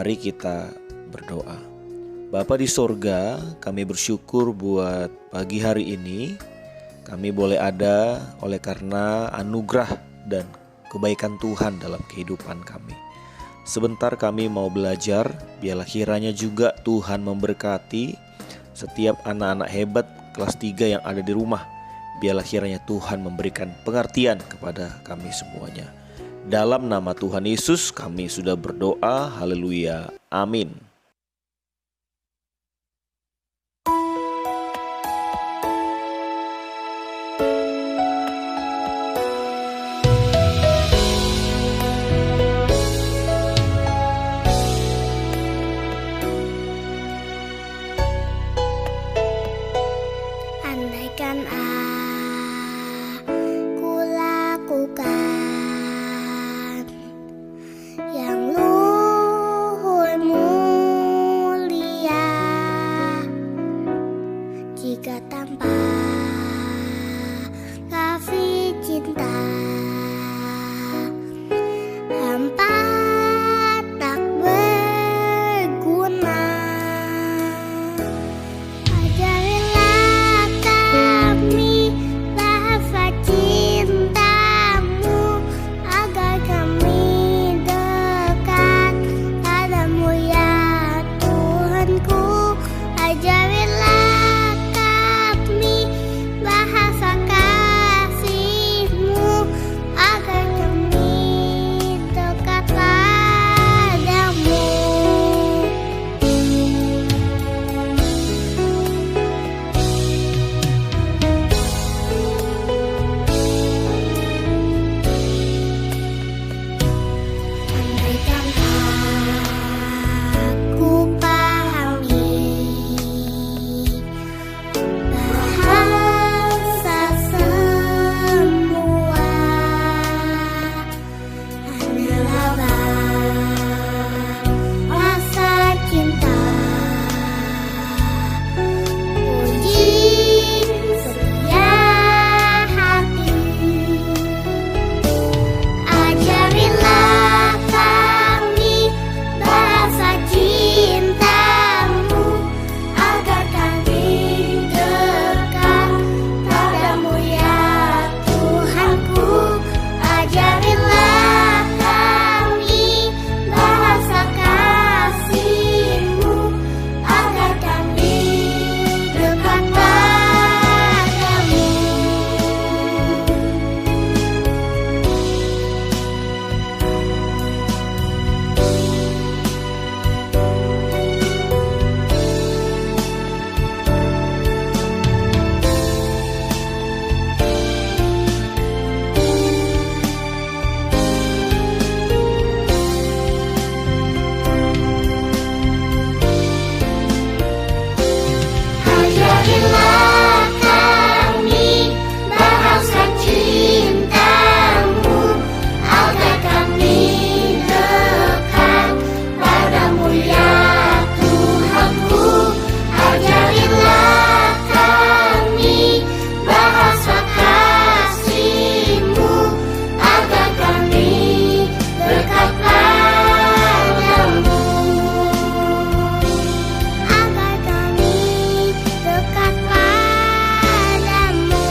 Mari kita berdoa. Bapa di sorga, kami bersyukur buat pagi hari ini. Kami boleh ada oleh karena anugerah dan kebaikan Tuhan dalam kehidupan kami. Sebentar kami mau belajar, biarlah kiranya juga Tuhan memberkati setiap anak-anak hebat kelas 3 yang ada di rumah. Biarlah kiranya Tuhan memberikan pengertian kepada kami semuanya. Dalam nama Tuhan Yesus kami sudah berdoa, haleluya, amin. Andaikan aku lakukan yang luhur mulia, jika tanpa kasih cinta hampa tak berguna. Ajarilah kami bahasa cintamu, agar kami dekat padamu ya Tuhanku. Ajarilah kami bahasa kasih-Mu, agar kami dekat padamu. Andaikan aku pahami bahasa semua, hanyalah bahasa cinta, puji setia hati. Ajarilah kami bahasa cintamu, agar kami dekat padamu ya Tuhanku. Ajarilah kami bahasa kasih-Mu, agar kami dekat padamu. Ajarilah kami bahasa cintamu, agar kami dekat padamu ya Tuhanku. Ajarilah kami bahasa kasih-Mu, agar kami dekat padamu. Agar kami dekat padamu.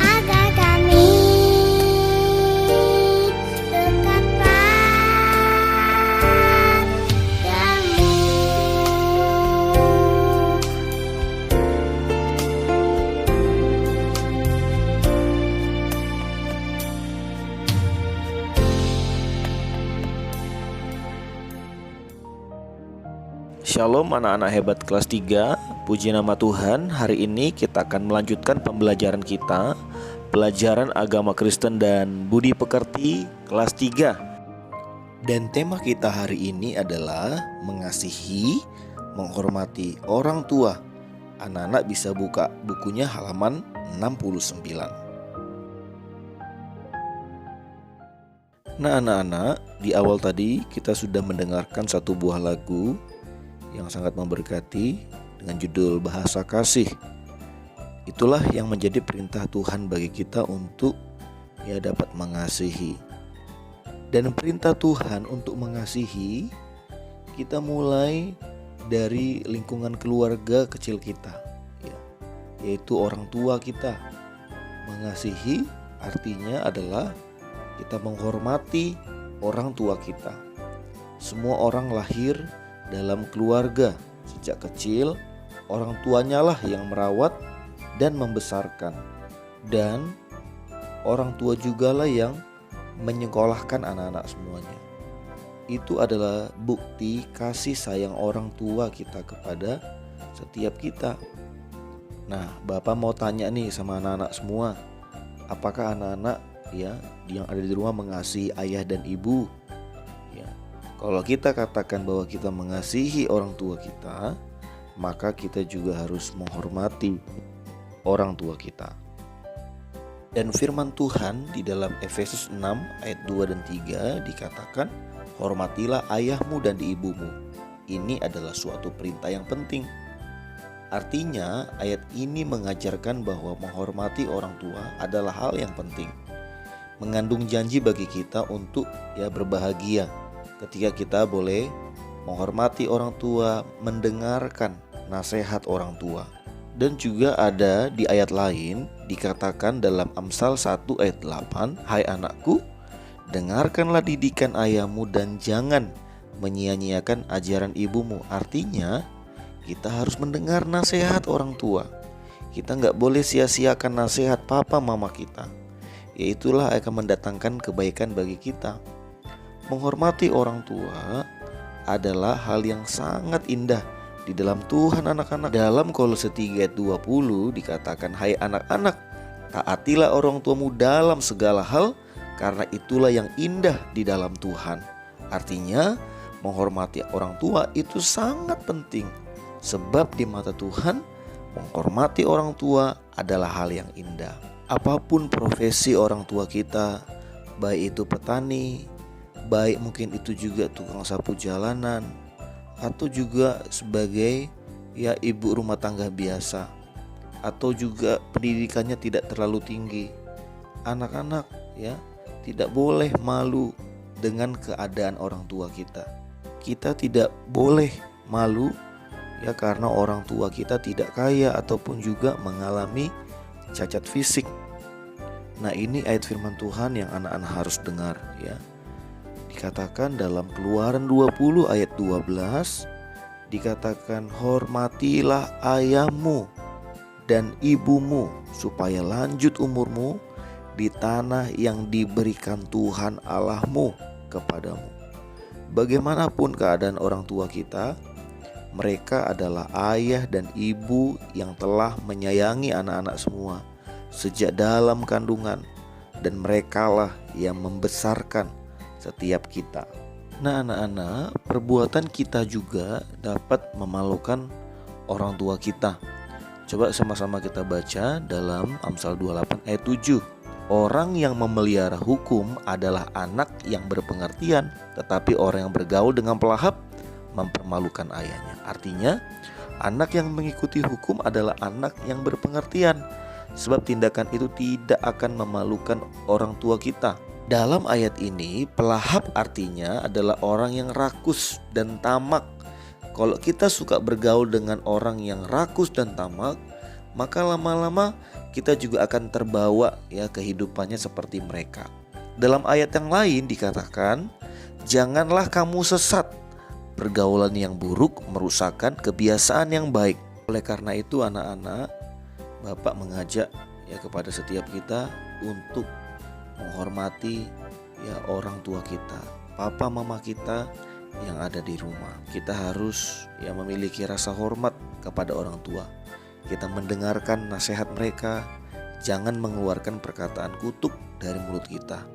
Agar kami dekat padamu. Shalom anak-anak hebat kelas 3, puji nama Tuhan. Hari ini kita akan melanjutkan pembelajaran kita, pelajaran agama Kristen dan budi pekerti kelas 3. Dan tema kita hari ini adalah mengasihi, menghormati orang tua. Anak-anak bisa buka bukunya halaman 69. Nah anak-anak, di awal tadi kita sudah mendengarkan satu buah lagu yang sangat memberkati dengan judul Bahasa Kasih. Itulah yang menjadi perintah Tuhan bagi kita untuk dapat mengasihi. Dan perintah Tuhan untuk mengasihi kita mulai dari lingkungan keluarga kecil kita, ya, yaitu orang tua kita. Mengasihi artinya adalah kita menghormati orang tua kita. Semua orang lahir dalam keluarga. Sejak kecil orang tuanya lah yang merawat dan membesarkan. Dan orang tua juga lah yang menyekolahkan anak-anak semuanya. Itu adalah bukti kasih sayang orang tua kita kepada setiap kita. Nah, Bapak mau tanya nih sama anak-anak semua, apakah anak-anak ya yang ada di rumah mengasihi ayah dan ibu? Ya, kalau kita katakan bahwa kita mengasihi orang tua kita, maka kita juga harus menghormati orang tua kita. Dan firman Tuhan di dalam Efesus 6 ayat 2 dan 3 dikatakan, hormatilah ayahmu dan ibumu. Ini adalah suatu perintah yang penting. Artinya ayat ini mengajarkan bahwa menghormati orang tua adalah hal yang penting. Mengandung janji bagi kita untuk berbahagia ketika kita boleh menghormati orang tua, mendengarkan nasihat orang tua. Dan juga ada di ayat lain dikatakan dalam Amsal 1 ayat 8, hai anakku, dengarkanlah didikan ayahmu dan jangan menyia-nyiakan ajaran ibumu. Artinya kita harus mendengar nasihat orang tua. Kita gak boleh sia-siakan nasihat papa mama kita. Yaitulah akan mendatangkan kebaikan bagi kita. Menghormati orang tua adalah hal yang sangat indah di dalam Tuhan anak-anak. Dalam Kolose 3 ayat 20 dikatakan, hai anak-anak, taatilah orang tuamu dalam segala hal, karena itulah yang indah di dalam Tuhan. Artinya menghormati orang tua itu sangat penting. Sebab di mata Tuhan menghormati orang tua adalah hal yang indah. Apapun profesi orang tua kita, baik itu petani, baik mungkin itu juga tukang sapu jalanan, atau juga sebagai ibu rumah tangga biasa, atau juga pendidikannya tidak terlalu tinggi. Anak-anak tidak boleh malu dengan keadaan orang tua kita. Kita tidak boleh malu karena orang tua kita tidak kaya ataupun juga mengalami cacat fisik. Nah, ini ayat firman Tuhan yang anak-anak harus dengar ya. Dikatakan dalam Keluaran 20 ayat 12, dikatakan hormatilah ayahmu dan ibumu supaya lanjut umurmu di tanah yang diberikan Tuhan Allahmu kepadamu. Bagaimanapun keadaan orang tua kita, mereka adalah ayah dan ibu yang telah menyayangi anak-anak semua sejak dalam kandungan, dan merekalah yang membesarkan setiap kita. Nah anak-anak, perbuatan kita juga dapat memalukan orang tua kita. Coba sama-sama kita baca dalam Amsal 28 ayat 7. Orang yang memelihara hukum adalah anak yang berpengertian, tetapi orang yang bergaul dengan pelahap mempermalukan ayahnya. Artinya, anak yang mengikuti hukum adalah anak yang berpengertian, sebab tindakan itu tidak akan memalukan orang tua kita. Dalam ayat ini, pelahap artinya adalah orang yang rakus dan tamak. Kalau kita suka bergaul dengan orang yang rakus dan tamak, maka lama-lama kita juga akan terbawa kehidupannya seperti mereka. Dalam ayat yang lain dikatakan, janganlah kamu sesat. Pergaulan yang buruk merusakkan kebiasaan yang baik. Oleh karena itu anak-anak, Bapak mengajak kepada setiap kita untuk menghormati orang tua kita, papa mama kita yang ada di rumah. Kita harus memiliki rasa hormat kepada orang tua. Kita mendengarkan nasihat mereka, jangan mengeluarkan perkataan kutuk dari mulut kita.